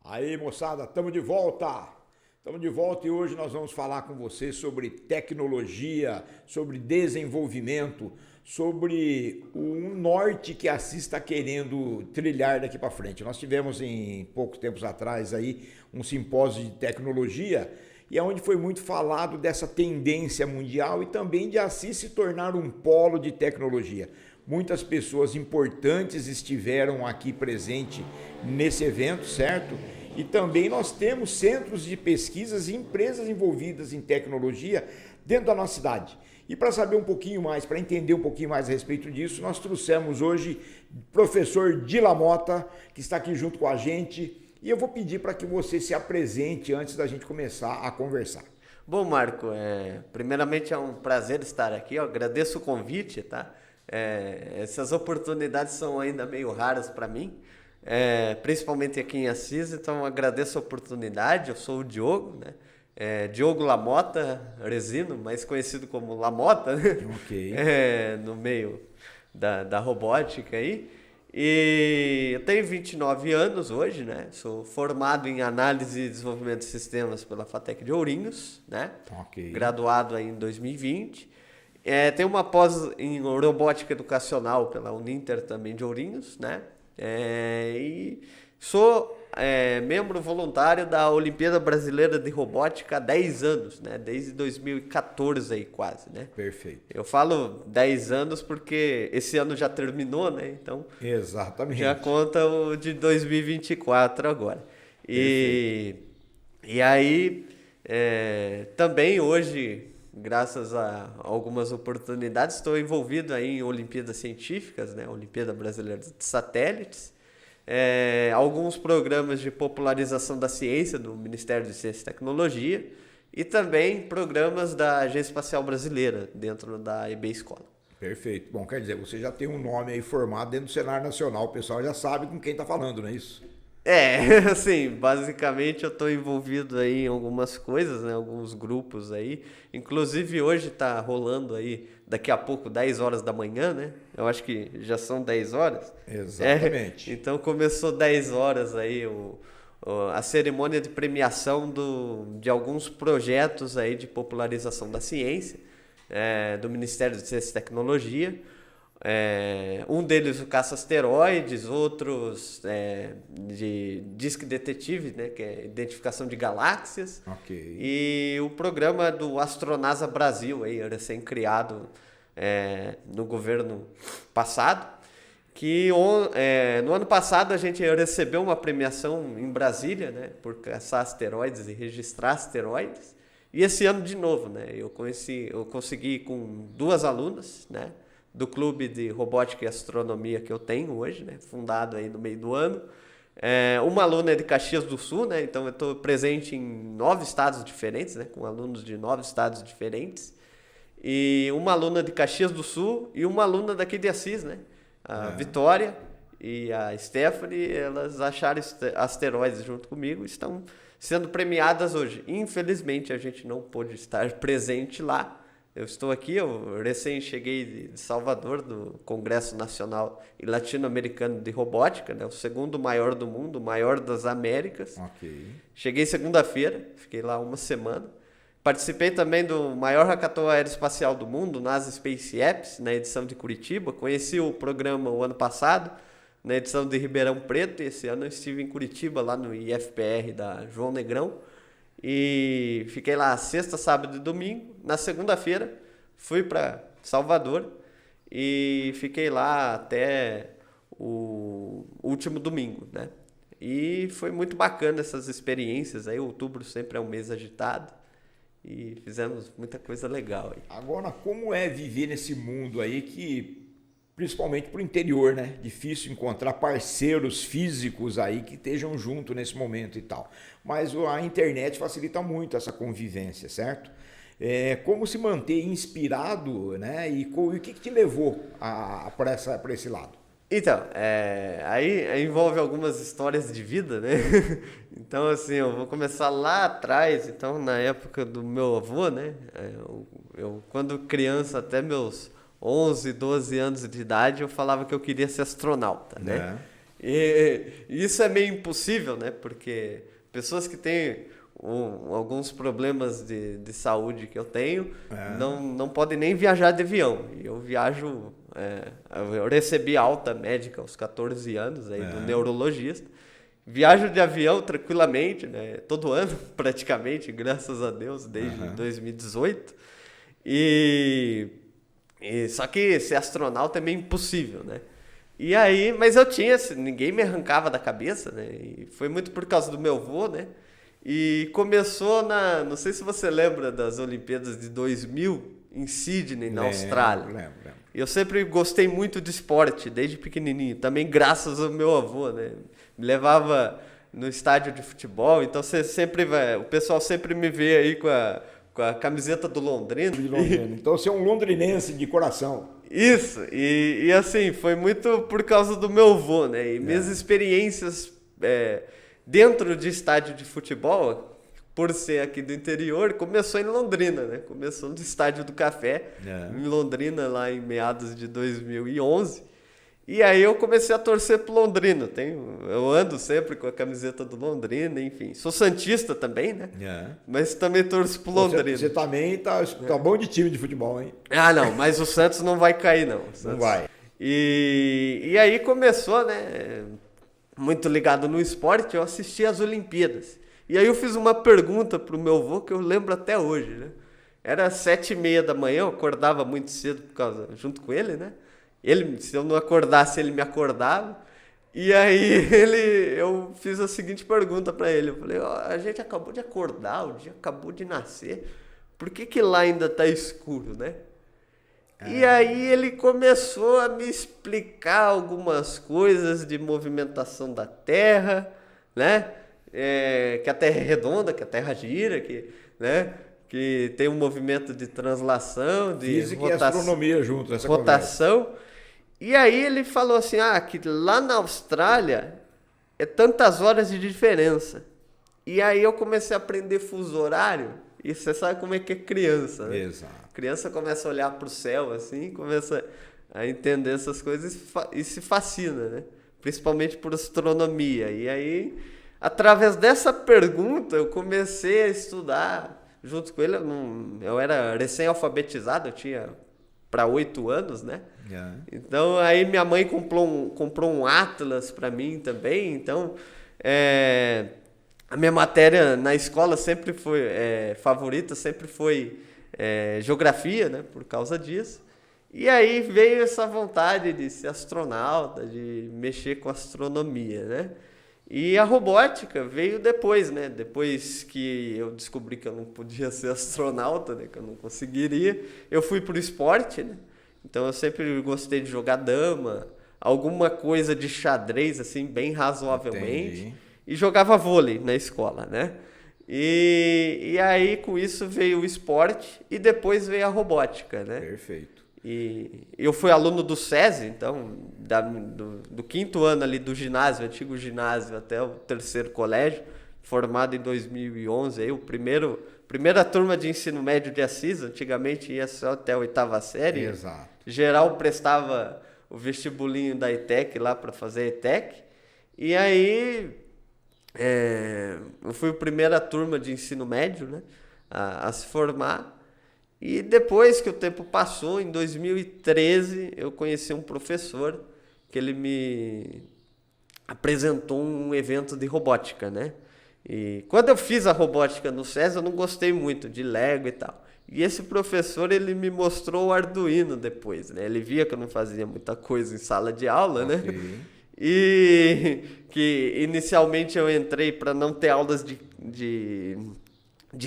Aí, moçada, estamos de volta! Estamos de volta e hoje nós vamos falar com você sobre tecnologia, sobre desenvolvimento, sobre o norte que a Assis está querendo trilhar daqui para frente. Nós tivemos em poucos tempos atrás aí um simpósio de tecnologia e é onde foi muito falado dessa tendência mundial e também de Assis se tornar um polo de tecnologia. Muitas pessoas importantes estiveram aqui presentes nesse evento, certo? E também nós temos centros de pesquisas e empresas envolvidas em tecnologia dentro da nossa cidade. E para saber um pouquinho mais, para entender um pouquinho mais a respeito disso, nós trouxemos hoje o professor Dila Mota, que está aqui junto com a gente. E eu vou pedir para que você se apresente antes da gente começar a conversar. Bom, Marco, primeiramente é um prazer estar aqui. Eu agradeço o convite, tá? Essas oportunidades são ainda meio raras para mim. Principalmente aqui em Assis, então agradeço a oportunidade. Eu sou o Diogo, né? Diogo Lamota Resino, mais conhecido como Lamota, né? Ok. No meio da robótica aí. E eu tenho 29 anos hoje, né? Sou formado em análise e desenvolvimento de sistemas pela FATEC de Ourinhos, né? Ok. Graduado aí em 2020. Tenho uma pós em robótica educacional pela Uninter também de Ourinhos, né? E sou membro voluntário da Olimpíada Brasileira de Robótica há 10 anos, né? Desde 2014 aí quase, né? Perfeito. Eu falo 10 anos porque esse ano já terminou, né? Então, exatamente. já conta o de 2024 agora. E aí, também hoje, graças a algumas oportunidades, estou envolvido aí em Olimpíadas Científicas, né? Olimpíada Brasileira de Satélites, alguns programas de popularização da ciência do Ministério de Ciência e Tecnologia e também programas da Agência Espacial Brasileira dentro da EB Escola. Perfeito. Bom, quer dizer, você já tem um nome aí formado dentro do cenário nacional, o pessoal já sabe com quem está falando, não é isso? Assim, basicamente eu estou envolvido aí em algumas coisas, né? Alguns grupos aí. Inclusive hoje está rolando aí, daqui a pouco, 10 horas da manhã, né? Eu acho que já são 10 horas. Exatamente. Então começou 10 horas aí a cerimônia de premiação de alguns projetos aí de popularização da ciência, do Ministério de Ciência e Tecnologia. Um deles o caça asteroides, outros de Disk Detective, né, que é identificação de galáxias. Ok. E o programa do Astronasa Brasil, aí, recém-criado no governo passado, que no ano passado a gente recebeu uma premiação em Brasília, né, por caçar asteroides e registrar asteroides. E esse ano de novo, né, eu consegui com 2 alunas, né, do clube de robótica e astronomia que eu tenho hoje, né, fundado aí no meio do ano. Uma aluna é de Caxias do Sul, né, então eu estou presente em 9 estados diferentes, né, com alunos de 9 estados diferentes. E uma aluna de Caxias do Sul e uma aluna daqui de Assis, né, a Vitória e a Stephanie, elas acharam asteroides junto comigo e estão sendo premiadas hoje. Infelizmente a gente não pôde estar presente lá. Eu estou aqui, eu recém cheguei de Salvador, do Congresso Nacional e Latino-Americano de Robótica, né? O segundo maior do mundo, o maior das Américas. Ok. Cheguei segunda-feira, fiquei lá uma semana. Participei também do maior hackathon aeroespacial do mundo, NASA Space Apps, na edição de Curitiba. Conheci o programa o ano passado, na edição de Ribeirão Preto, e esse ano eu estive em Curitiba, lá no IFPR da João Negrão. E fiquei lá sexta, sábado e domingo. Na segunda-feira fui para Salvador e fiquei lá até o último domingo, né? E foi muito bacana essas experiências aí. Outubro sempre é um mês agitado e fizemos muita coisa legal aí. Agora, como é viver nesse mundo aí que, principalmente para o interior, né? Difícil encontrar parceiros físicos aí que estejam junto nesse momento e tal. Mas a internet facilita muito essa convivência, certo? Como se manter inspirado, né? E o que te levou para esse lado? Então, aí envolve algumas histórias de vida, né? Então, assim, eu vou começar lá atrás. Então, na época do meu avô, né? Eu quando criança, até meus 11, 12 anos de idade, eu falava que eu queria ser astronauta, né? E isso é meio impossível, né? Porque pessoas que têm alguns problemas de saúde que eu tenho não podem nem viajar de avião. E eu viajo... eu recebi alta médica aos 14 anos aí, do neurologista. Viajo de avião tranquilamente, né? Todo ano, praticamente, graças a Deus, desde 2018. Só que ser astronauta é meio impossível, né? E aí, mas ninguém me arrancava da cabeça, né? E foi muito por causa do meu avô, né? E começou não sei se você lembra das Olimpíadas de 2000 em Sydney, na Austrália. Lembro. Eu sempre gostei muito de esporte, desde pequenininho, também graças ao meu avô, né? Me levava no estádio de futebol, então o pessoal sempre me vê aí com a camiseta do Londrina. Então você é um londrinense de coração. Isso, e assim, foi muito por causa do meu avô, né? E minhas experiências dentro de estádio de futebol, por ser aqui do interior, começou em Londrina, né? Começou no Estádio do Café, em Londrina, lá em meados de 2011. E aí eu comecei a torcer pro Londrina. Eu ando sempre com a camiseta do Londrina, enfim. Sou santista também, né? Mas também torço pro Londrina. Você também tá bom de time de futebol, hein? Ah, não, mas o Santos não vai cair, não. Não vai. E aí começou, né? Muito ligado no esporte, eu assisti às Olimpíadas. E aí eu fiz uma pergunta pro meu avô que eu lembro até hoje, né? Era 7h30 da manhã, eu acordava muito cedo junto com ele, né? Se eu não acordasse, ele me acordava. E aí eu fiz a seguinte pergunta para ele. Eu falei, a gente acabou de acordar, o dia acabou de nascer. Por que lá ainda tá escuro, né? E aí ele começou a me explicar algumas coisas de movimentação da Terra, né? Que a Terra é redonda, que a Terra gira, né? Que tem um movimento de translação, de física e astronomia juntos, essa rotação. Conversa. E aí ele falou assim, que lá na Austrália é tantas horas de diferença. E aí eu comecei a aprender fuso horário, e você sabe como é que é criança, né? Exato. Criança começa a olhar para o céu assim, começa a entender essas coisas e se fascina, né? Principalmente por astronomia. E aí, através dessa pergunta, eu comecei a estudar junto com ele. Eu era recém-alfabetizado, eu tinha para 8 anos, né? Então aí minha mãe comprou um atlas para mim também. Então a minha matéria na escola sempre foi favorita, sempre foi geografia, né? Por causa disso. E aí veio essa vontade de ser astronauta, de mexer com astronomia, né? E a robótica veio depois, né? Depois que eu descobri que eu não podia ser astronauta, né? Que eu não conseguiria, eu fui pro esporte, né? Então eu sempre gostei de jogar dama, alguma coisa de xadrez, assim, bem razoavelmente. Entendi. E jogava vôlei na escola, né? E aí com isso veio o esporte e depois veio a robótica, né? Perfeito. E eu fui aluno do SESI, então, do 5º ano ali do ginásio, antigo ginásio, até o 3º colégio, formado em 2011, aí primeira turma de ensino médio de Assis, antigamente ia só até a 8ª série. Exato. Geral prestava o vestibulinho da ETEC lá para fazer a ETEC. E aí eu fui a primeira turma de ensino médio, né, a se formar. E depois que o tempo passou, em 2013, eu conheci um professor que ele me apresentou um evento de robótica, né? E quando eu fiz a robótica no SESI, eu não gostei muito de Lego e tal. E esse professor, ele me mostrou o Arduino depois, né? Ele via que eu não fazia muita coisa em sala de aula, né? E que inicialmente eu entrei para não ter aulas de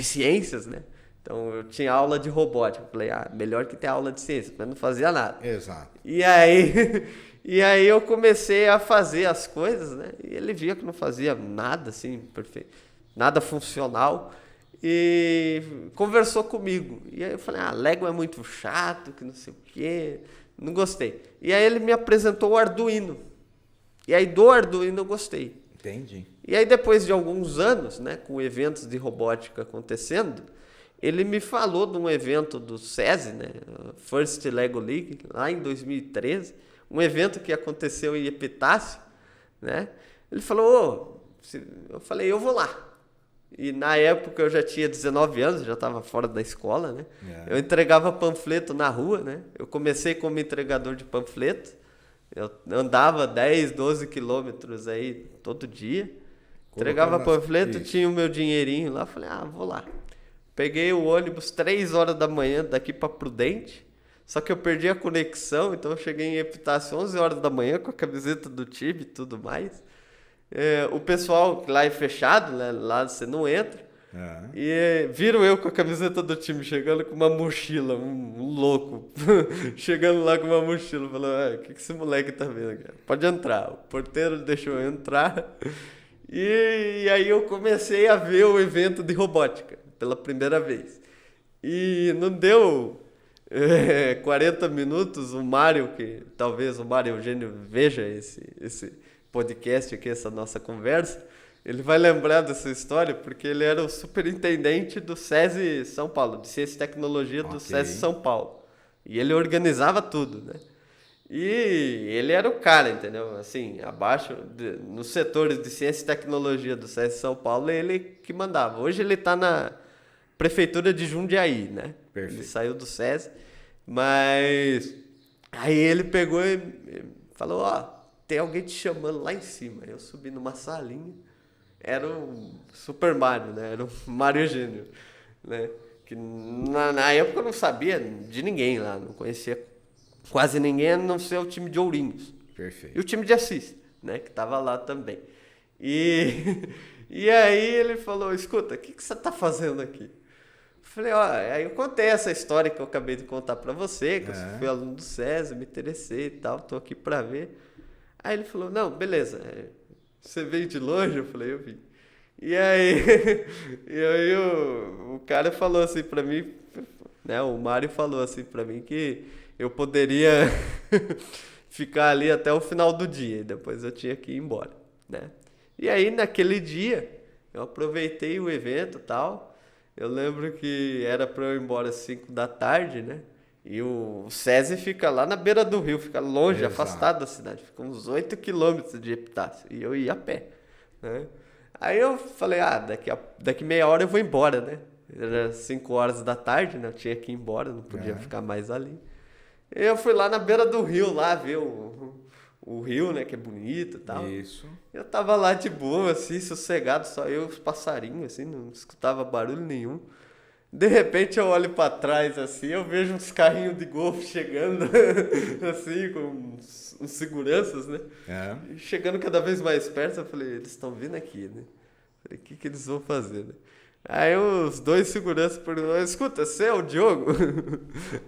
ciências, né? Então eu tinha aula de robótica. Eu falei, melhor que ter aula de ciências, mas não fazia nada. Exato. E aí eu comecei a fazer as coisas, né? E ele via que não fazia nada assim, perfeito, nada funcional. E conversou comigo. E aí eu falei, Lego é muito chato, que não sei o quê. Não gostei. E aí ele me apresentou o Arduino. E aí do Arduino eu gostei. Entendi. E aí depois de alguns anos, né, com eventos de robótica acontecendo, ele me falou de um evento do SESI, né, First Lego League, lá em 2013, um evento que aconteceu em Epitácio, né? Ele falou, eu falei, eu vou lá. E na época eu já tinha 19 anos, já estava fora da escola, né? Eu entregava panfleto na rua, né? Eu comecei como entregador de panfleto. Eu andava 10, 12 quilômetros aí todo dia. Entregava panfleto, tinha o meu dinheirinho lá. Falei, vou lá. Peguei o ônibus 3 horas da manhã daqui para Prudente. Só que eu perdi a conexão, então eu cheguei em Epitácio 11 horas da manhã com a camiseta do time e tudo mais. O pessoal lá é fechado, né? Lá você não entra. E viram eu com a camiseta do time chegando com uma mochila, um louco. Chegando lá com uma mochila, falando, o que esse moleque tá vendo aqui? Pode entrar. O porteiro deixou eu entrar. E aí eu comecei a ver o evento de robótica pela primeira vez. E não deu 40 minutos, o Mário, que talvez o Mário Eugênio veja esse podcast aqui, essa nossa conversa, ele vai lembrar dessa história, porque ele era o superintendente do SESI São Paulo, de Ciência e Tecnologia do SESI São Paulo. E ele organizava tudo, né? E ele era o cara, entendeu? Assim, abaixo, nos setores de Ciência e Tecnologia do SESI São Paulo, ele que mandava. Hoje ele está na prefeitura de Jundiaí, né? Perfeito. Ele saiu do SESI, mas aí ele pegou e falou, tem alguém te chamando lá em cima. Eu subi numa salinha, era o Super Mario, né? Era o Mário Eugênio, né? Que na época eu não sabia de ninguém lá, não conhecia quase ninguém, a não ser o time de Ourinhos. Perfeito. E o time de Assis, né? Que tava lá também. E aí ele falou, escuta, o que você tá fazendo aqui? Eu falei, aí eu contei essa história que eu acabei de contar pra você, que eu fui aluno do SESI, me interessei e tal, tô aqui pra ver. Aí ele falou, não, beleza, você veio de longe? Eu falei, eu vim. E aí, o cara falou assim pra mim, né, o Mário falou assim pra mim que eu poderia ficar ali até o final do dia, e depois eu tinha que ir embora, né? E aí, naquele dia, eu aproveitei o evento e tal, eu lembro que era pra eu ir embora às 5 da tarde, né? E o SESI fica lá na beira do rio, fica longe, afastado da cidade. Fica uns 8 quilômetros de Epitácio. E eu ia a pé, né? Aí eu falei, daqui meia hora eu vou embora, né? Era 5 horas da tarde, né? Eu tinha que ir embora, não podia ficar mais ali. E eu fui lá na beira do rio, lá ver o rio, né? Que é bonito e tal. Isso. Eu tava lá de boa, assim, sossegado, só eu e os passarinhos, assim, não escutava barulho nenhum. De repente eu olho pra trás assim, eu vejo uns carrinhos de golfe chegando, assim, com uns seguranças, né? Chegando cada vez mais perto, eu falei, eles estão vindo aqui, né? Falei, o que eles vão fazer, né? Aí os 2 seguranças perguntaram, escuta, você é o Diogo?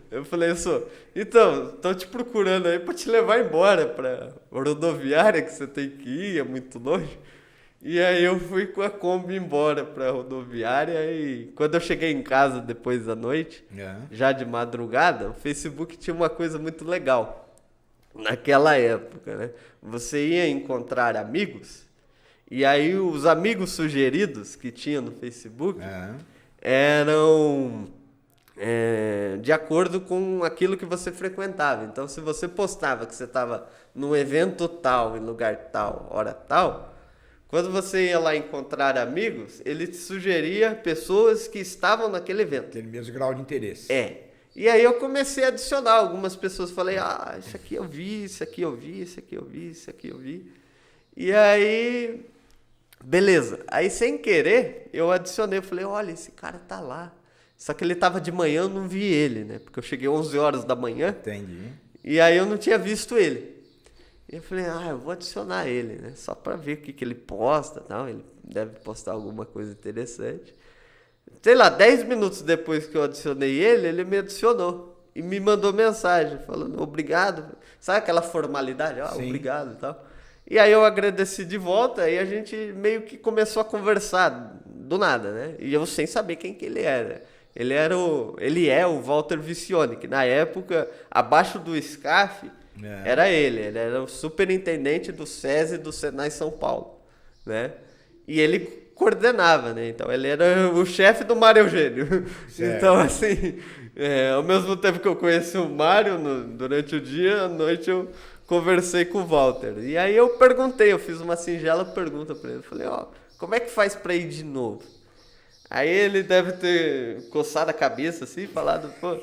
Eu falei, eu sou. Então, tô te procurando aí pra te levar embora pra rodoviária que você tem que ir, é muito longe. E aí eu fui com a Kombi embora pra rodoviária e quando eu cheguei em casa depois da noite, já de madrugada, o Facebook tinha uma coisa muito legal. Naquela época, né? Você ia encontrar amigos e aí os amigos sugeridos que tinha no Facebook eram de acordo com aquilo que você frequentava. Então, se você postava que você estava num evento tal, em lugar tal, hora tal, quando você ia lá encontrar amigos, ele te sugeria pessoas que estavam naquele evento. Aquele mesmo grau de interesse. E aí eu comecei a adicionar algumas pessoas. Falei, isso aqui eu vi, isso aqui eu vi, isso aqui eu vi, isso aqui eu vi. E aí, beleza. Aí, sem querer, eu adicionei. Eu falei, olha, esse cara tá lá. Só que ele tava de manhã, eu não vi ele, né? Porque eu cheguei 11 horas da manhã. Entendi. E aí eu não tinha visto ele. E eu falei, eu vou adicionar ele, né? Só pra ver o que ele posta e tal. Ele deve postar alguma coisa interessante. Sei lá, 10 minutos depois que eu adicionei ele me adicionou. E me mandou mensagem falando, obrigado. Sabe aquela formalidade? Obrigado e tal. E aí eu agradeci de volta e a gente meio que começou a conversar do nada, né? E eu sem saber quem que ele era. Ele é o Walter Vicione, que na época, abaixo do SCAF, era ele era o superintendente do SESI do Senai São Paulo, né? E ele coordenava, né? Então ele era o chefe do Mário Eugênio. Certo. Então, assim, ao mesmo tempo que eu conheci o Mário durante o dia, à noite eu conversei com o Walter. E aí eu perguntei, eu fiz uma singela pergunta para ele. Falei, como é que faz para ir de novo? Aí ele deve ter coçado a cabeça assim, falado, pô,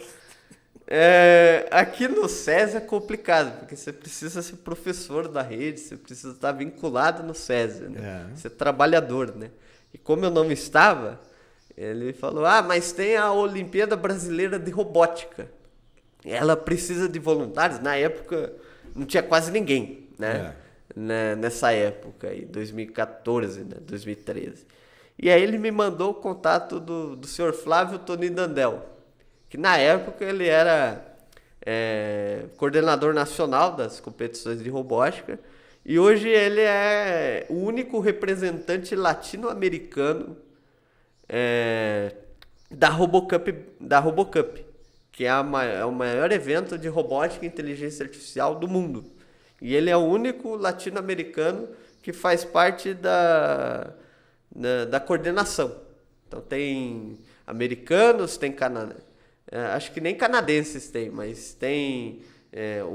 aqui no SESI é complicado, porque você precisa ser professor da rede, você precisa estar vinculado no SESI, né? Ser trabalhador, né? E como eu não estava, ele falou, mas tem a Olimpíada Brasileira de Robótica. Ela precisa de voluntários. Na época não tinha quase ninguém, né? Nessa época aí, 2014, né? 2013. E aí ele me mandou o contato do senhor Flávio Toni Dandel, que na época ele era coordenador nacional das competições de robótica, e hoje ele é o único representante latino-americano da RoboCup, que é o maior evento de robótica e inteligência artificial do mundo. E ele é o único latino-americano que faz parte da coordenação. Então tem americanos, tem acho que nem canadenses tem, mas tem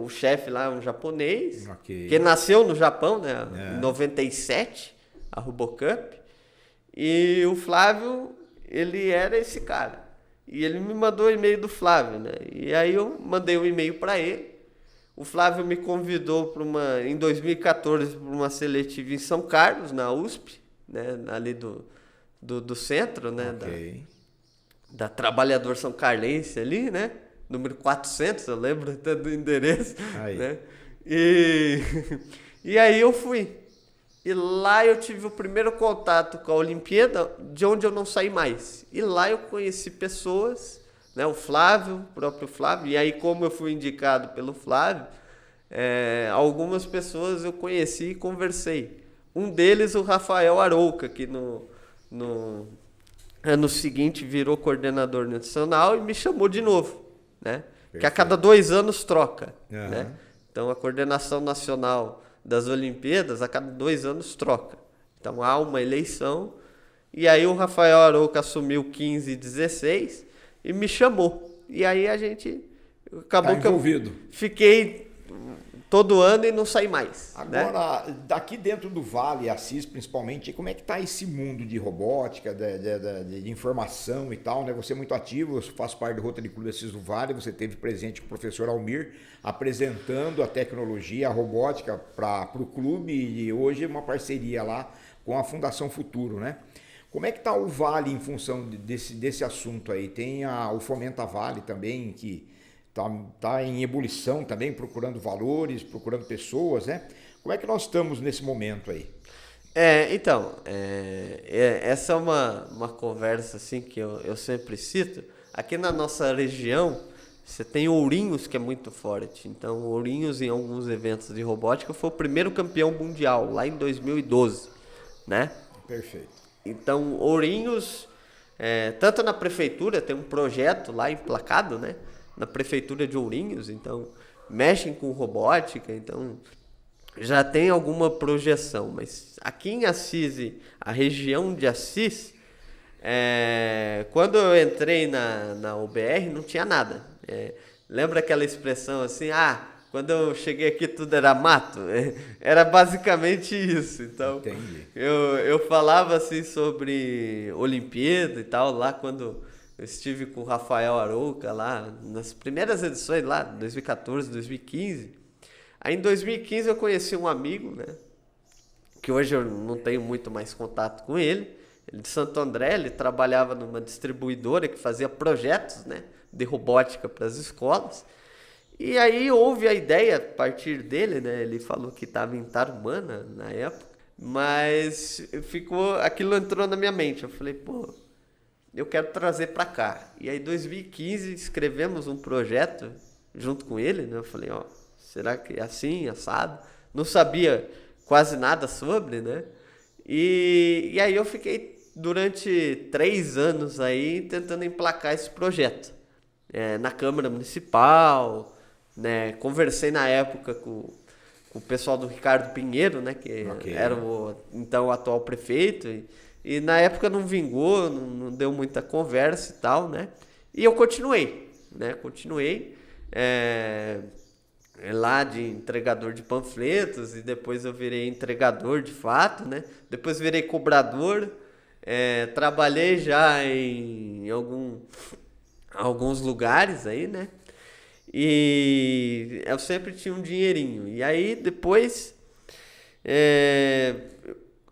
o chefe lá, um japonês, que nasceu no Japão, né, em 97, a RoboCup. E o Flávio, ele era esse cara. E ele me mandou o e-mail do Flávio, né? E aí eu mandei um e-mail para ele. O Flávio me convidou em 2014 para uma seletiva em São Carlos, na USP, né? Ali do centro, né? Da Trabalhador São Carlense ali, né? Número 400, eu lembro até do endereço. Né? E aí eu fui. E lá eu tive o primeiro contato com a Olimpíada, de onde eu não saí mais. E lá eu conheci pessoas, né? O próprio Flávio. E aí, como eu fui indicado pelo Flávio, algumas pessoas eu conheci e conversei. Um deles, o Rafael Arouca, que no ano seguinte virou coordenador nacional e me chamou de novo, né? Que a cada 2 anos troca, né? Então a coordenação nacional das Olimpíadas a cada 2 anos troca. Então há uma eleição e aí o Rafael Arouca assumiu 15 e 16 e me chamou. E aí a gente acabou que eu fiquei todo ano e não saí mais. Agora, né? Daqui dentro do Vale, Assis principalmente, como é que está esse mundo de robótica, de informação e tal, né? Você é muito ativo, eu faço parte do Rotary Clube Assis do Vale, você esteve presente com o professor Almir, apresentando a tecnologia, a robótica para o clube, e hoje é uma parceria lá com a Fundação Futuro, né? Como é que está o Vale em função desse assunto aí? Tem o Fomenta Vale também, que está em ebulição também, procurando valores, procurando pessoas, né? Como é que nós estamos nesse momento aí? Essa é uma conversa assim, que eu sempre cito. Aqui na nossa região, você tem Ourinhos, que é muito forte. Então, Ourinhos, em alguns eventos de robótica, foi o primeiro campeão mundial, lá em 2012, né? Perfeito. Então, Ourinhos, tanto na prefeitura, tem um projeto lá emplacado, né? Na prefeitura de Ourinhos, então mexem com robótica, então já tem alguma projeção. Mas aqui em Assis, a região de Assis, quando eu entrei na UBR não tinha nada. Lembra aquela expressão assim, quando eu cheguei aqui tudo era mato? Era basicamente isso. Então, eu falava assim sobre Olimpíada e tal, lá quando eu estive com o Rafael Arouca lá, nas primeiras edições lá, 2014, 2015. Aí em 2015 eu conheci um amigo, né? Que hoje eu não tenho muito mais contato com ele. Ele de Santo André, ele trabalhava numa distribuidora que fazia projetos, né? De robótica para as escolas. E aí houve a ideia a partir dele, né? Ele falou que estava em Tarumana na época. Mas aquilo entrou na minha mente. Eu falei, eu quero trazer para cá. E aí, em 2015, escrevemos um projeto junto com ele, né? Eu falei, será que é assim, assado? Não sabia quase nada sobre, né? E aí eu fiquei durante 3 anos aí tentando emplacar esse projeto. Na Câmara Municipal, né? Conversei na época com o pessoal do Ricardo Pinheiro, né? Que era o atual prefeito. E na época não vingou, não deu muita conversa e tal, né? E eu continuei, né? lá de entregador de panfletos, e depois eu virei entregador de fato, né? Depois virei cobrador, trabalhei já em alguns lugares aí, né? E eu sempre tinha um dinheirinho. E aí depois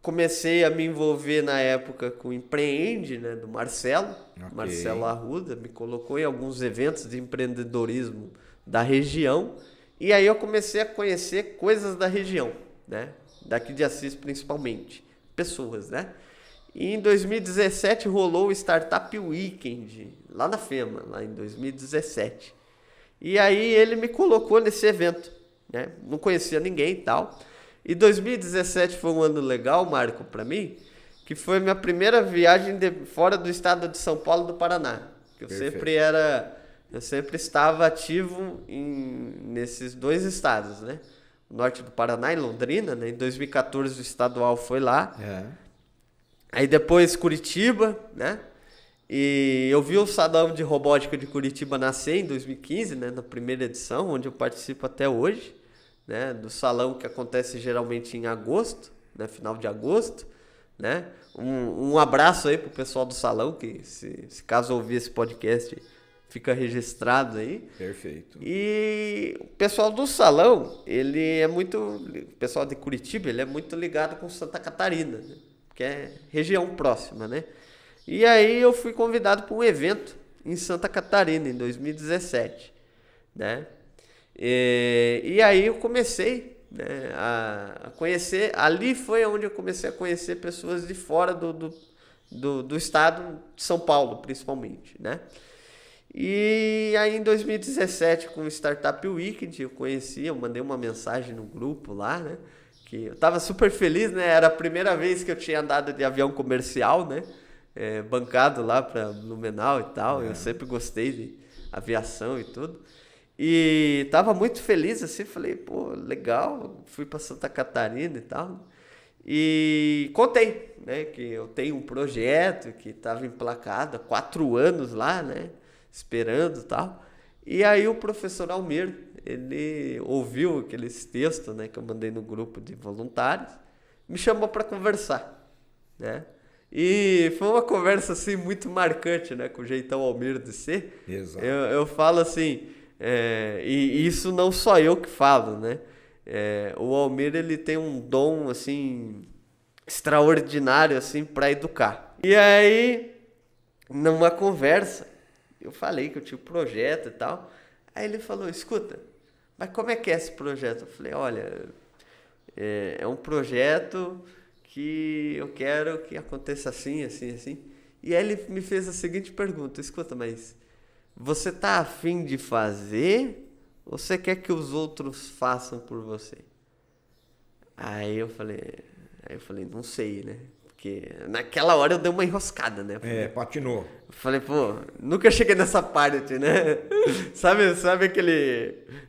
comecei a me envolver na época com o Empreende, né, do Marcelo. Okay. Marcelo Arruda me colocou em alguns eventos de empreendedorismo da região. E aí eu comecei a conhecer coisas da região, né? Daqui de Assis principalmente, pessoas, né? E em 2017 rolou o Startup Weekend, lá na FEMA, lá em 2017. E aí ele me colocou nesse evento, né? Não conhecia ninguém e tal. E 2017 foi um ano legal, Marco, para mim, que foi minha primeira viagem fora do estado de São Paulo do Paraná. Que eu sempre estava ativo nesses dois estados, né? O norte do Paraná e Londrina, né? Em 2014 o estadual foi lá. Aí depois Curitiba, né? E eu vi o Salão de Robótica de Curitiba nascer em 2015, né? Na primeira edição, onde eu participo até hoje, né? Do salão que acontece geralmente em agosto, né? Final de agosto, né? Um abraço aí pro pessoal do salão, que se caso ouvir esse podcast, fica registrado aí. Perfeito. E o pessoal do salão, o pessoal de Curitiba, ele é muito ligado com Santa Catarina, né? Que é região próxima, né? E aí eu fui convidado para um evento em Santa Catarina, em 2017, né? E aí eu comecei, né, a conhecer, ali foi onde eu comecei a conhecer pessoas de fora do estado de São Paulo, principalmente, né? E aí em 2017, com o Startup Weekend, eu mandei uma mensagem no grupo lá, né? Que eu tava super feliz, né? Era a primeira vez que eu tinha andado de avião comercial, né? Bancado lá para Blumenau e tal. Eu sempre gostei de aviação e tudo. E tava muito feliz, assim, falei, pô, legal, fui para Santa Catarina e tal. E contei, né, que eu tenho um projeto que estava emplacado há 4 anos lá, né, esperando e tal. E aí o professor Almir, ele ouviu aqueles textos, né, que eu mandei no grupo de voluntários, me chamou para conversar, né. E foi uma conversa, assim, muito marcante, né, com o jeitão Almir de ser. Exato. Eu falo assim, e isso não só eu que falo, né. O Almir, ele tem um dom, assim, extraordinário, assim, para educar. E aí, numa conversa, eu falei que eu tinha um projeto e tal. Aí ele falou, escuta, mas como é que é esse projeto? Eu falei, olha, é um projeto que eu quero que aconteça assim, assim, assim. E aí ele me fez a seguinte pergunta, escuta, mas você tá afim de fazer ou você quer que os outros façam por você? Aí eu falei, não sei, né? Porque naquela hora eu dei uma enroscada, né? Patinou. Eu falei, pô, nunca cheguei nessa parte, né? Sabe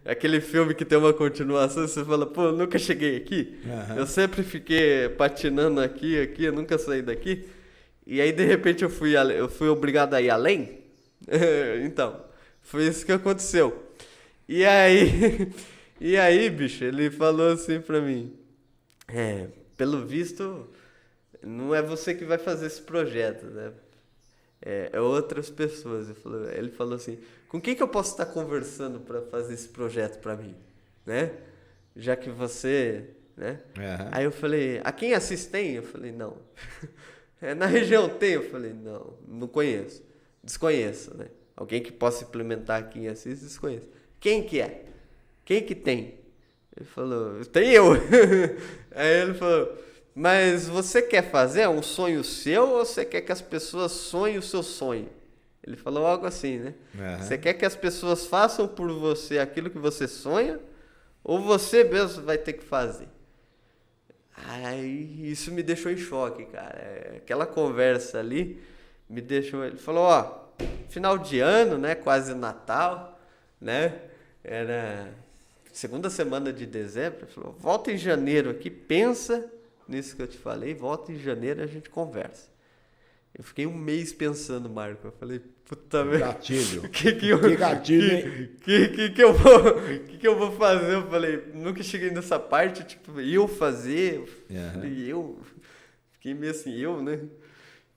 aquele filme que tem uma continuação? Você fala, pô, nunca cheguei aqui. Uhum. Eu sempre fiquei patinando aqui, eu nunca saí daqui. E aí, de repente, eu fui obrigado a ir além. Então, foi isso que aconteceu. E aí, bicho, ele falou assim pra mim, pelo visto, não é você que vai fazer esse projeto, né? É outras pessoas. Ele falou assim, com quem que eu posso estar conversando para fazer esse projeto para mim, né? Já que você, né? Uhum. Aí eu falei, aqui em Assis tem? Eu falei, não. Na região tem? Eu falei, não conheço. Desconheço, né? Alguém que possa implementar aqui em Assis, desconheço. Quem que é? Quem que tem? Ele falou, tem eu. Aí ele falou, mas você quer fazer um sonho seu ou você quer que as pessoas sonhem o seu sonho? Ele falou algo assim, né? Uhum. Você quer que as pessoas façam por você aquilo que você sonha ou você mesmo vai ter que fazer? Aí isso me deixou em choque, cara. Aquela conversa ali me deixou... Ele falou, final de ano, né? Quase Natal, né? Era segunda semana de dezembro. Ele falou, volta em janeiro aqui, pensa... nisso que eu te falei, volta em janeiro e a gente conversa. Eu fiquei um mês pensando, Marco. Eu falei, puta merda. Gatilho. Que gatilho, hein? Que eu vou fazer? Eu falei, nunca cheguei nessa parte, tipo, eu fazer. Fiquei meio assim, né?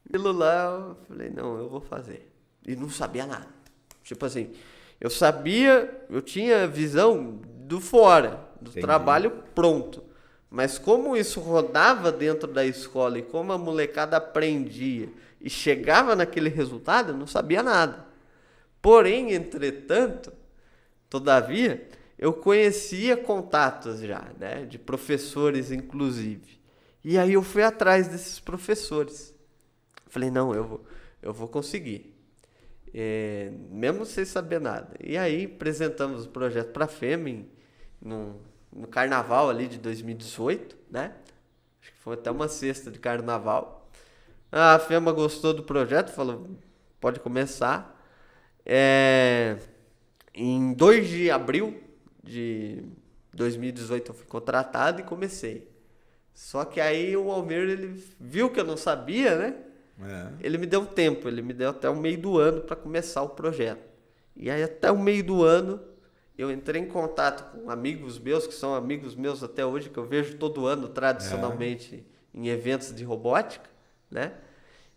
Aquilo lá, eu falei, não, eu vou fazer. E não sabia nada. Tipo assim, eu tinha visão do fora, do trabalho pronto. Mas como isso rodava dentro da escola e como a molecada aprendia e chegava naquele resultado, eu não sabia nada. Porém, entretanto, todavia, eu conhecia contatos já, né, de professores inclusive. E aí eu fui atrás desses professores. Falei, não, eu vou conseguir. Mesmo sem saber nada. E aí apresentamos o projeto para a FEMA no carnaval ali de 2018, né? Acho que foi até uma sexta de carnaval. A FEMA gostou do projeto, falou, pode começar. Em 2 de abril de 2018 eu fui contratado e comecei. Só que aí o Almir, ele viu que eu não sabia, né? Ele me deu um tempo, ele me deu até o meio do ano para começar o projeto. E aí até o meio do ano eu entrei em contato com amigos meus, que são amigos meus até hoje, que eu vejo todo ano tradicionalmente em eventos de robótica, né?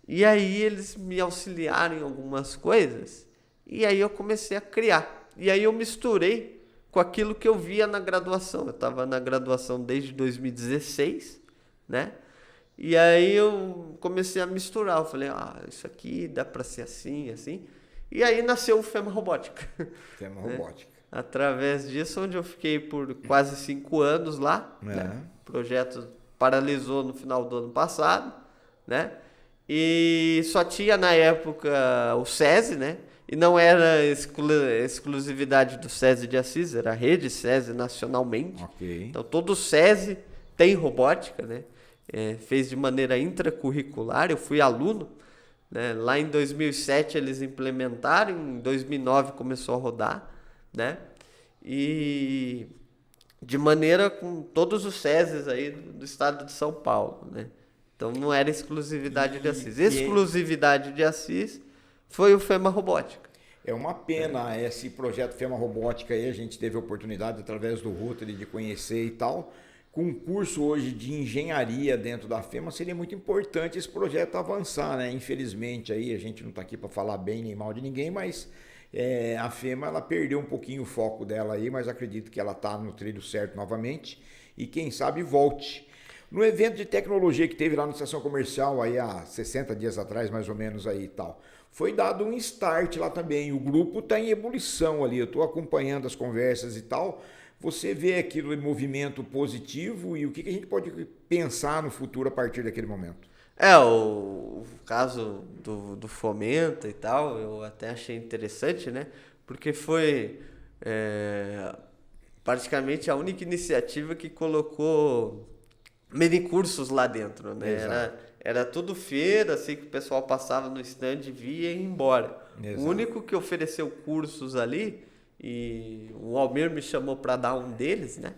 E aí eles me auxiliaram em algumas coisas, e aí eu comecei a criar. E aí eu misturei com aquilo que eu via na graduação. Eu estava na graduação desde 2016, né? E aí eu comecei a misturar. Eu falei, isso aqui dá para ser assim, assim. E aí nasceu o FEMA Robótica. FEMA Robótica. Através disso, onde eu fiquei por quase 5 anos lá. Né? O projeto paralisou no final do ano passado, né? E só tinha na época o SESI, né? E não era exclusividade do SESI de Assis, era a rede SESI nacionalmente. Okay. Então todo o SESI tem robótica, né? Fez de maneira intracurricular, eu fui aluno, né? Lá em 2007 eles implementaram, em 2009 começou a rodar, né? E de maneira com todos os SESIs aí do estado de São Paulo, né? Então não era exclusividade de Assis. Exclusividade de Assis foi o FEMA Robótica. É uma pena esse projeto FEMA Robótica aí, a gente teve a oportunidade através do Rotary de conhecer e tal. Com um curso hoje de engenharia dentro da FEMA, seria muito importante esse projeto avançar, né? Infelizmente aí a gente não está aqui para falar bem nem mal de ninguém, mas a FEMA ela perdeu um pouquinho o foco dela aí, mas acredito que ela está no trilho certo novamente e quem sabe volte. No evento de tecnologia que teve lá na Estação Comercial aí há 60 dias atrás, mais ou menos aí e tal, foi dado um start lá também. O grupo está em ebulição ali, eu estou acompanhando as conversas e tal. Você vê aquilo em movimento positivo e o que a gente pode pensar no futuro a partir daquele momento? O caso do Fomenta e tal, eu até achei interessante, né? Porque foi praticamente a única iniciativa que colocou minicursos lá dentro, né? Era tudo feira, assim, que o pessoal passava no stand, via e ia embora. Exato. O único que ofereceu cursos ali, e o Almir me chamou para dar um deles, né?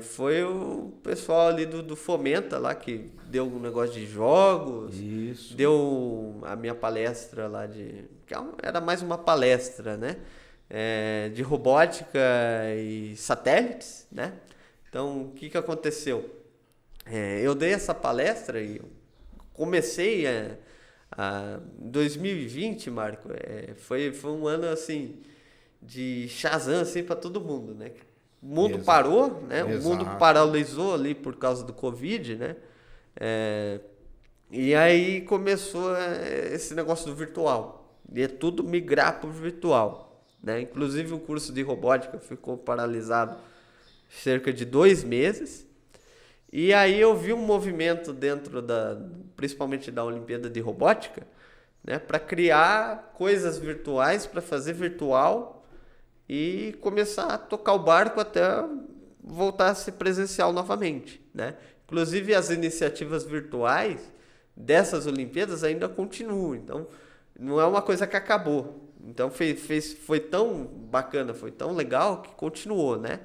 Foi o pessoal ali do Fomenta lá, que deu um negócio de jogos. Isso. Deu a minha palestra lá que era mais uma palestra, né? De robótica e satélites, né? Então, o que aconteceu? Eu dei essa palestra e comecei em 2020, Marco. Foi um ano assim de Shazam assim, para todo mundo, né? O mundo parou, né? O mundo paralisou ali por causa do Covid, né? E aí começou esse negócio do virtual. E tudo migrar para o virtual, né? Inclusive o curso de robótica ficou paralisado cerca de 2 meses. E aí eu vi um movimento dentro principalmente da Olimpíada de Robótica, né, para criar coisas virtuais, para fazer virtual e começar a tocar o barco até voltar a ser presencial novamente, né? Inclusive as iniciativas virtuais dessas Olimpíadas ainda continuam, então não é uma coisa que acabou. Então foi tão bacana, foi tão legal que continuou, né?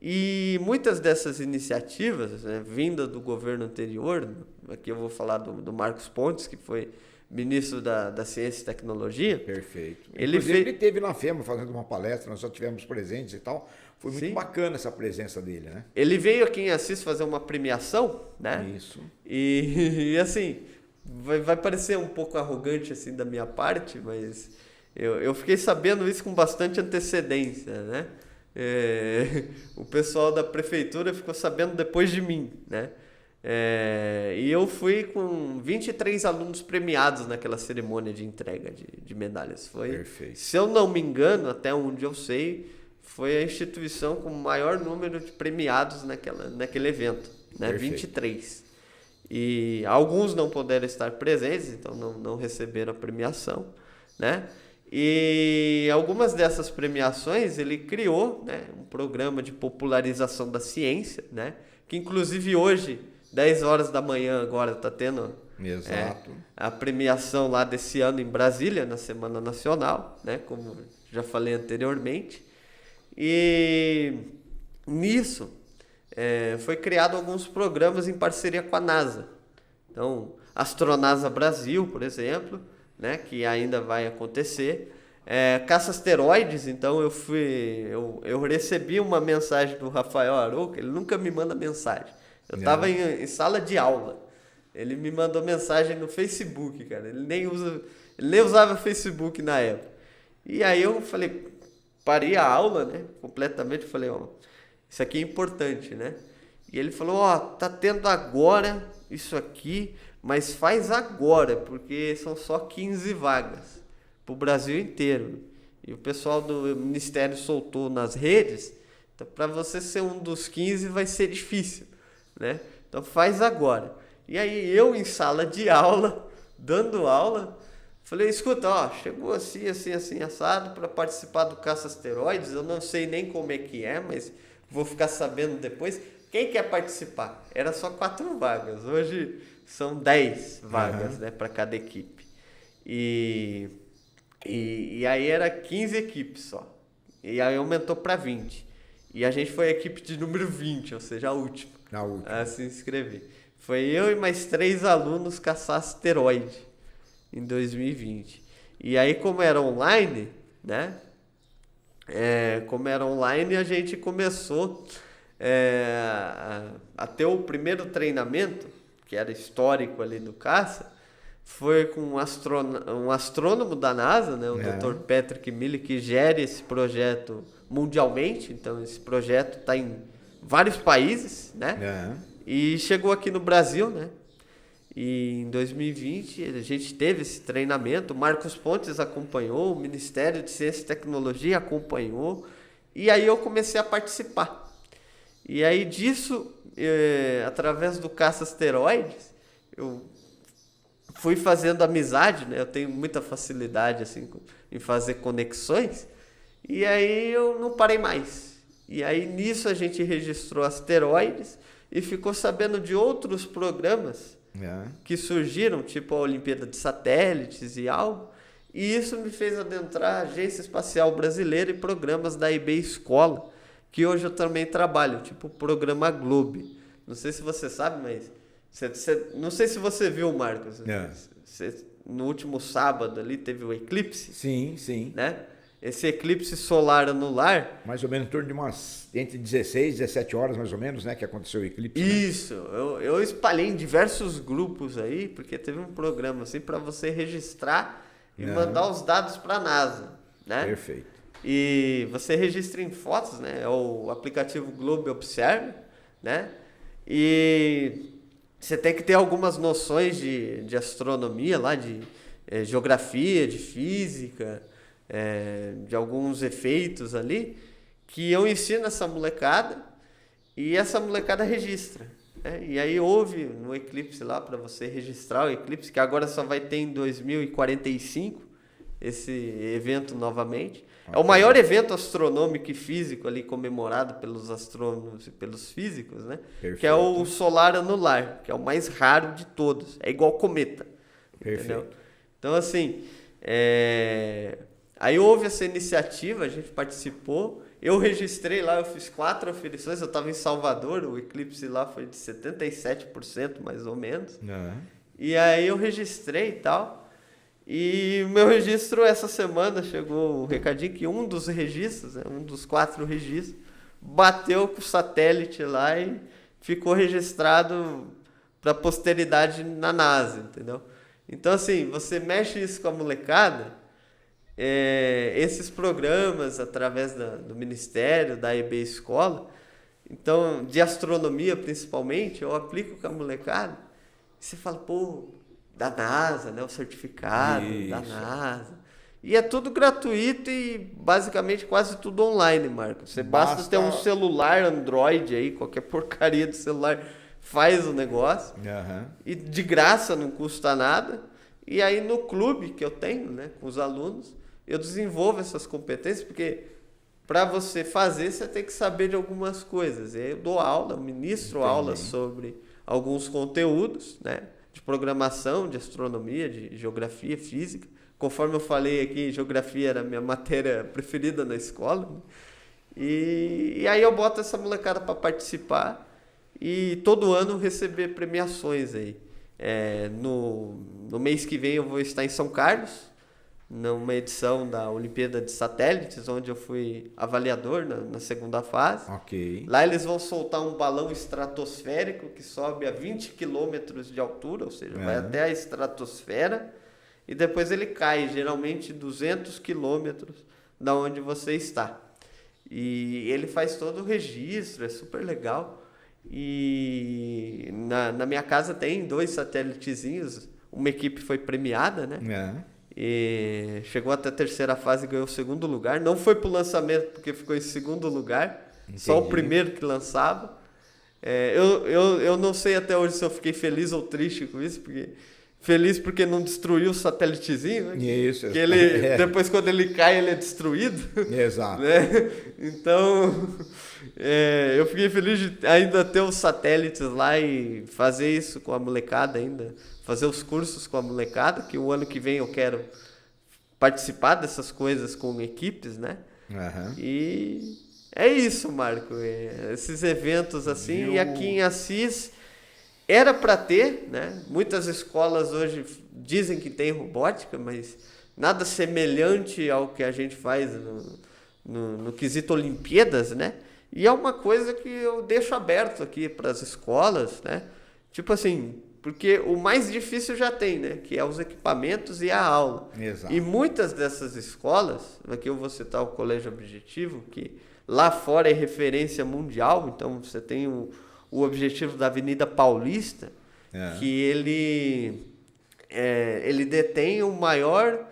E muitas dessas iniciativas, né, vindas do governo anterior, aqui eu vou falar do Marcos Pontes, que foi ministro da Ciência e Tecnologia. Perfeito. Ele esteve na FEMA fazendo uma palestra, nós só tivemos presentes e tal. Foi muito bacana essa presença dele, né? Ele veio aqui em Assis fazer uma premiação, né? Isso. E assim, vai parecer um pouco arrogante assim da minha parte, mas eu fiquei sabendo isso com bastante antecedência, né? O pessoal da prefeitura ficou sabendo depois de mim, né? E eu fui com 23 alunos premiados naquela cerimônia de entrega de medalhas. Foi, perfeito. Se eu não me engano, até onde eu sei, foi a instituição com o maior número de premiados naquele evento, né? 23. E alguns não puderam estar presentes, então não receberam a premiação, né? E algumas dessas premiações ele criou, né, um programa de popularização da ciência, né? Que inclusive hoje 10 horas da manhã agora está tendo a premiação lá desse ano em Brasília, na Semana Nacional, né? Como já falei anteriormente. E nisso foi criado alguns programas em parceria com a NASA. Então, Astronasa Brasil, por exemplo, né? Que ainda vai acontecer. Caça asteroides, então eu recebi uma mensagem do Rafael Arouca, ele nunca me manda mensagem. Eu estava em sala de aula. Ele me mandou mensagem no Facebook, cara. Ele nem usava Facebook na época. E aí eu falei, parei a aula, né? Completamente. Falei, isso aqui é importante, né? E ele falou, tá tendo agora isso aqui, mas faz agora, porque são só 15 vagas pro Brasil inteiro. E o pessoal do Ministério soltou nas redes, então para você ser um dos 15 vai ser difícil, né? Então faz agora. E aí eu em sala de aula, dando aula, falei, escuta, chegou assim, assado para participar do Caça Asteroides, eu não sei nem como é que é, mas vou ficar sabendo depois. Quem quer participar? Era só 4 vagas, hoje são 10 vagas, né, para cada equipe. E aí era 15 equipes só, e aí aumentou para 20. E a gente foi a equipe de número 20, ou seja, a última a se inscrever. Foi eu e mais 3 alunos caçar asteroide em 2020. E aí, como era online, né? A gente começou a ter o primeiro treinamento, que era histórico ali do caça, foi com um astrônomo da NASA, né? O Dr. Patrick Mille, que gere esse projeto mundialmente. Então, esse projeto está em vários países, né? E chegou aqui no Brasil, né? E em 2020 a gente teve esse treinamento, o Marcos Pontes acompanhou, o Ministério de Ciência e Tecnologia acompanhou, e aí eu comecei a participar. E aí disso, através do Caça Asteroides, eu fui fazendo amizade, né? Eu tenho muita facilidade assim, em fazer conexões, e aí eu não parei mais. E aí nisso a gente registrou asteroides e ficou sabendo de outros programas que surgiram, tipo a Olimpíada de Satélites e algo. E isso me fez adentrar a Agência Espacial Brasileira e programas da IB Escola, que hoje eu também trabalho, tipo o programa Globe. Não sei se você sabe, mas... não sei se você viu, Marcos. No último sábado ali teve o eclipse. Sim. Né? Esse eclipse solar anular... Mais ou menos em torno de entre 16 e 17 horas, mais ou menos, né? Que aconteceu o eclipse. Isso. Né? Eu espalhei em diversos grupos aí, porque teve um programa assim para você registrar e mandar os dados para a NASA. Né? Perfeito. E você registra em fotos, né? É o aplicativo Globe Observe, né? E você tem que ter algumas noções de astronomia lá, de geografia, de física... de alguns efeitos ali, que eu ensino essa molecada e essa molecada registra. Né? E aí houve no eclipse lá, para você registrar o eclipse, que agora só vai ter em 2045, esse evento novamente. É o maior evento astronômico e físico ali comemorado pelos astrônomos e pelos físicos, né? Que é o solar anular, que é o mais raro de todos. É igual cometa. Perfeito. Entendeu? Então, assim... Aí houve essa iniciativa, a gente participou, Eu registrei lá, eu fiz 4 aferições, eu estava em Salvador, o eclipse lá foi de 77% mais ou menos. E aí eu registrei e tal. E o meu registro essa semana chegou o recadinho que um dos registros, né, um dos 4 registros, bateu com o satélite lá e ficou registrado para posteridade na NASA, entendeu? Então, assim, você mexe isso com a molecada, esses programas, através do Ministério, da EB Escola, então, de astronomia principalmente, eu aplico com a molecada, e você fala, pô, da NASA, né, o certificado da NASA. E é tudo gratuito e basicamente quase tudo online, Marco. Você basta ter um celular Android aí, qualquer porcaria de celular faz o negócio. E de graça, não custa nada. E aí no clube que eu tenho, né, com os alunos, eu desenvolvo essas competências, porque para você fazer, você tem que saber de algumas coisas. E aí eu dou aula, ministro aulas sobre alguns conteúdos, né, de programação, de astronomia, de geografia, física. Conforme eu falei aqui, geografia era a minha matéria preferida na escola. Né? E aí eu boto essa molecada para participar e todo ano receber premiações aí. No mês que vem eu vou estar em São Carlos, numa edição da Olimpíada de Satélites, onde eu fui avaliador na segunda fase. Lá eles vão soltar um balão estratosférico que sobe a 20 quilômetros de altura, ou seja, vai até a estratosfera, e depois ele cai, geralmente 200 quilômetros da onde você está. E ele faz todo o registro, é super legal. E na minha casa tem 2 satélitezinhos, uma equipe foi premiada, né? E chegou até a terceira fase e ganhou o 2º lugar. Não foi pro lançamento porque ficou em 2º lugar. Entendi. Só o primeiro que lançava. Eu não sei até hoje se eu fiquei feliz ou triste com isso, porque feliz porque não destruiu o satélitezinho, né? Isso. Que ele, depois quando ele cai ele é destruído. Exato. Né? Então eu fiquei feliz de ainda ter os satélites lá e fazer isso com a molecada ainda. Fazer os cursos com a molecada, que o ano que vem eu quero participar dessas coisas com equipes, né? E é isso, Marco. Esses eventos assim. E aqui em Assis era para ter, né? Muitas escolas hoje dizem que tem robótica, mas nada semelhante ao que a gente faz no quesito Olimpíadas, né? E é uma coisa que eu deixo aberto aqui para as escolas, né? Tipo assim, porque o mais difícil já tem, né? Que é os equipamentos e a aula. Exato. E muitas dessas escolas, aqui eu vou citar o Colégio Objetivo, que lá fora é referência mundial, então você tem o Objetivo da Avenida Paulista, que ele detém o maior,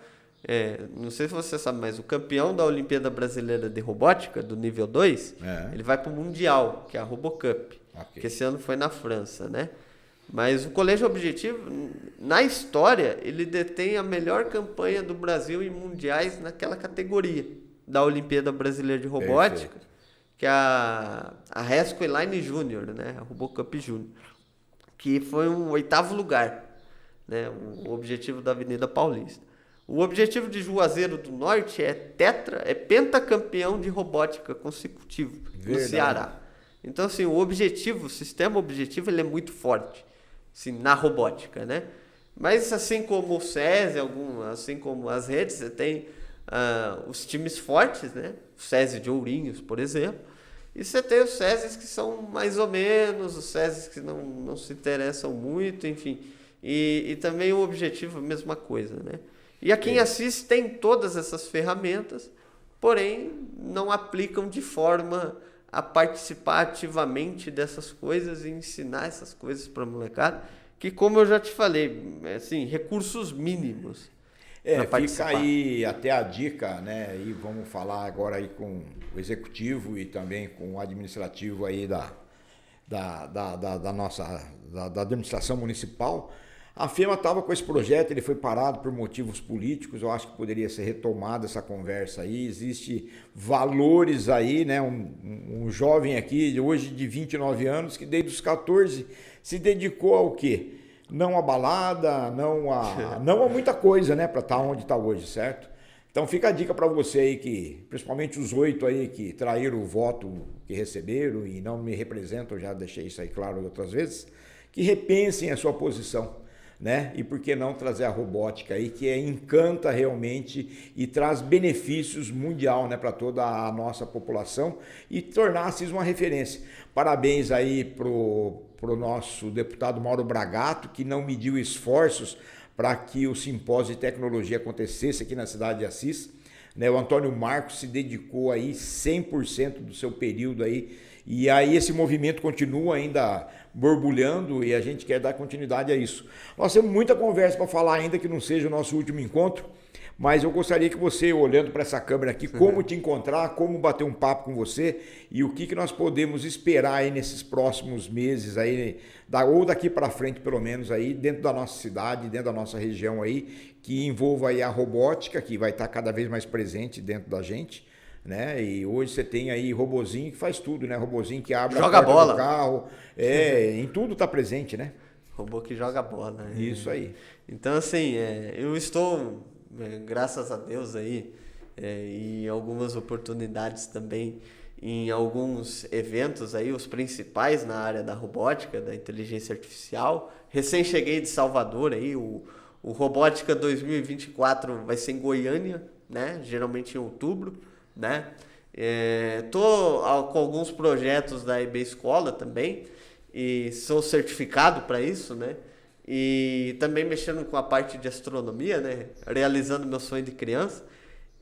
não sei se você sabe, mas o campeão da Olimpíada Brasileira de Robótica, do nível 2, ele vai para o Mundial, que é a Robocup, que esse ano foi na França, né? Mas o Colégio Objetivo, na história, ele detém a melhor campanha do Brasil em mundiais naquela categoria da Olimpíada Brasileira de Robótica, que é a Resco Elaine Júnior, né? A Robocup Júnior, que foi um 8º lugar, né? O Objetivo da Avenida Paulista. O Objetivo de Juazeiro do Norte é pentacampeão de robótica consecutivo no Ceará. Então, assim, o sistema Objetivo, ele é muito forte. Assim, na robótica, né? Mas assim como o SESI, assim como as redes, você tem os times fortes, né? O SESI de Ourinhos, por exemplo, e você tem os SESIs que são mais ou menos, os SESIs que não se interessam muito, enfim. E também o Objetivo, a mesma coisa, né? E aqui em Assis tem todas essas ferramentas, porém não aplicam de forma a participar ativamente dessas coisas e ensinar essas coisas para a molecada, que, como eu já te falei, assim, recursos mínimos. Fica aí até a dica, né? E vamos falar agora aí com o executivo e também com o administrativo aí da administração municipal. A FEMA estava com esse projeto, ele foi parado por motivos políticos, eu acho que poderia ser retomada essa conversa aí, existe valores aí, né? Um jovem aqui, hoje de 29 anos, que desde os 14 se dedicou ao quê? Não a balada, não a muita coisa, né? Para estar onde está hoje, certo? Então fica a dica para você aí que, principalmente os 8 aí que traíram o voto que receberam e não me representam, já deixei isso aí claro outras vezes, que repensem a sua posição, né? E por que não trazer a robótica aí, que encanta realmente e traz benefícios mundial, né, para toda a nossa população e tornar-se uma referência. Parabéns aí pro nosso deputado Mauro Bragato, que não mediu esforços para que o simpósio de tecnologia acontecesse aqui na cidade de Assis, né? O Antônio Marcos se dedicou aí 100% do seu período aí, e aí esse movimento continua ainda borbulhando e a gente quer dar continuidade a isso. Nós temos muita conversa para falar ainda, que não seja o nosso último encontro, mas eu gostaria que você, olhando para essa câmera aqui, como te encontrar, como bater um papo com você e o que nós podemos esperar aí nesses próximos meses aí, ou daqui para frente pelo menos aí, dentro da nossa cidade, dentro da nossa região aí, que envolva aí a robótica, que vai estar cada vez mais presente dentro da gente, né? E hoje você tem aí robozinho que faz tudo, né? Robozinho que abre joga a porta bola do carro, em tudo está presente, né? Robô que joga bola, né? Isso aí. Então, assim, eu estou, graças a Deus aí, e algumas oportunidades também em alguns eventos aí, os principais na área da robótica, da inteligência artificial. Recém cheguei de Salvador aí, o Robótica 2024 vai ser em Goiânia, né? Geralmente em outubro, né? Tô com alguns projetos da EB Escola também e sou certificado para isso, né? E também mexendo com a parte de astronomia, né? Realizando meu sonho de criança.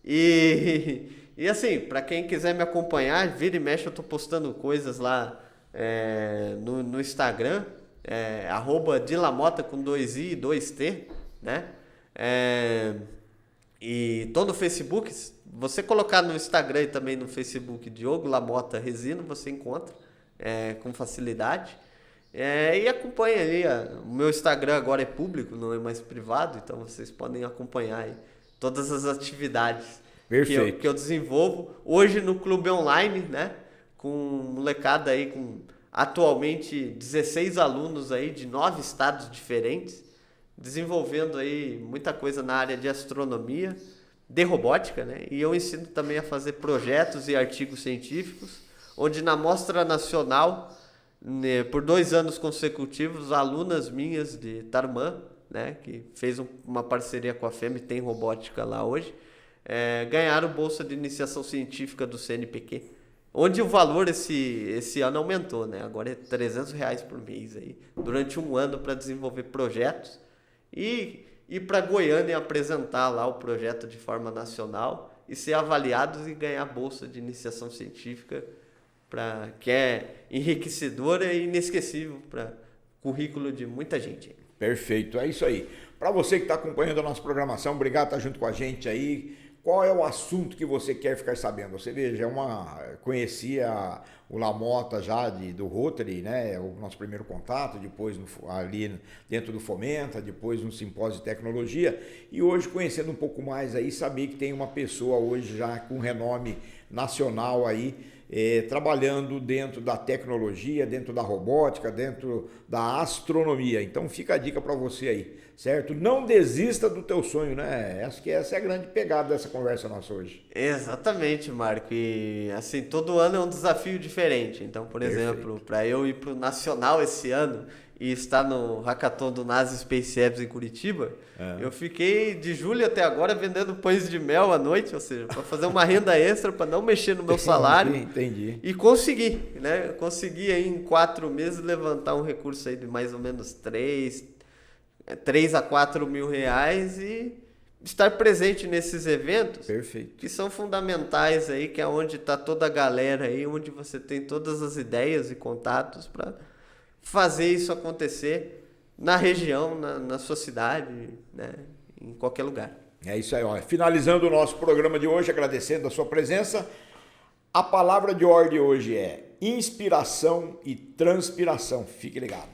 E assim, para quem quiser me acompanhar, vira e mexe, eu tô postando coisas lá no Instagram, @dilamota com 2i e 2t, né? E tô no Facebook. Você colocar no Instagram e também no Facebook Diogo Lamota Resina, você encontra com facilidade. E acompanha ali, o meu Instagram agora é público, não é mais privado, então vocês podem acompanhar aí todas as atividades que eu desenvolvo. Hoje no Clube Online, né, com molecada aí, com atualmente 16 alunos aí de 9 estados diferentes, desenvolvendo aí muita coisa na área de astronomia, de robótica, né, e eu ensino também a fazer projetos e artigos científicos, onde na Mostra Nacional, por 2 anos consecutivos, alunas minhas de Tarumã, né, que fez uma parceria com a FEM, tem robótica lá hoje, ganharam bolsa de iniciação científica do CNPq, onde o valor esse ano aumentou, né? Agora é R$300 por mês aí, durante 1 ano para desenvolver projetos e ir para Goiânia apresentar lá o projeto de forma nacional e ser avaliados e ganhar bolsa de iniciação científica, que é enriquecedora e inesquecível para o currículo de muita gente. Perfeito, é isso aí. Para você que está acompanhando a nossa programação, obrigado por estar junto com a gente aí. Qual é o assunto que você quer ficar sabendo? Você veja, conhecia o Lamota já do Rotary, né? O nosso primeiro contato, depois ali dentro do Fomenta, depois no Simpósio de Tecnologia, e hoje conhecendo um pouco mais aí, saber que tem uma pessoa hoje já com renome nacional aí, trabalhando dentro da tecnologia, dentro da robótica, dentro da astronomia. Então fica a dica para você aí, certo? Não desista do teu sonho, né? Essa é a grande pegada dessa conversa nossa hoje. Exatamente, Marco. E assim, todo ano é um desafio diferente. Então, por exemplo, para eu ir para o Nacional esse ano e estar no Hackathon do NASA Space Labs em Curitiba, eu fiquei de julho até agora vendendo pães de mel à noite, ou seja, para fazer uma renda extra, para não mexer no meu salário. Entendi. E consegui, né? Consegui aí em 4 meses levantar um recurso aí de mais ou menos 3 a 4 mil reais e estar presente nesses eventos. Perfeito. Que são fundamentais aí, que é onde está toda a galera aí, onde você tem todas as ideias e contatos para fazer isso acontecer na região, na sua cidade, né, em qualquer lugar. É isso aí, ó. Finalizando o nosso programa de hoje, agradecendo a sua presença, a palavra de ordem hoje é inspiração e transpiração. Fique ligado.